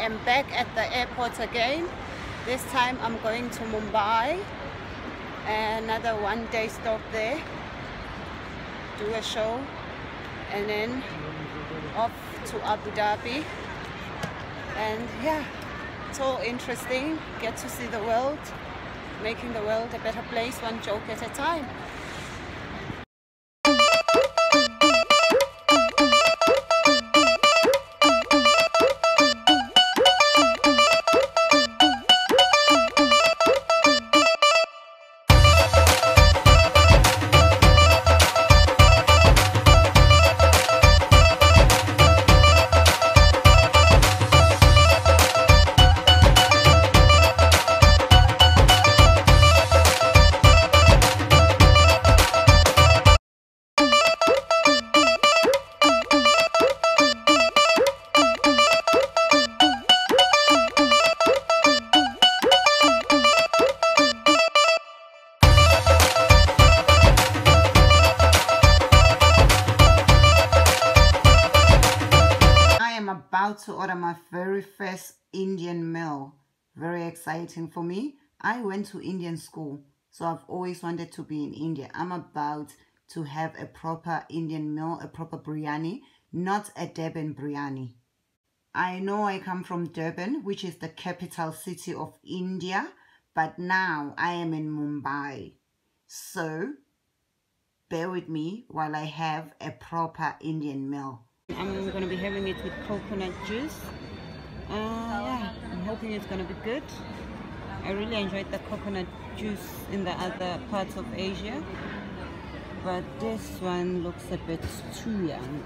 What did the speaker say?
am back at the airport again. This time I'm going to Mumbai. Another one-day stop there. Do a show. And then off to Abu Dhabi. And yeah, it's all interesting. Get to see the world. Making the world a better place, one joke at a time. About to order my very first Indian meal. Very exciting for me. I went to Indian school, so I've always wanted to be in India. I'm about to have a proper Indian meal, a proper biryani, not a Durban biryani. I know I come from Durban, which is the capital city of India, but now I am in Mumbai. So bear with me while I have a proper Indian meal. I'm going to be having it with coconut juice. Yeah, I'm hoping it's going to be good. I really enjoyed the coconut juice in the other parts of Asia, but this one looks a bit too young.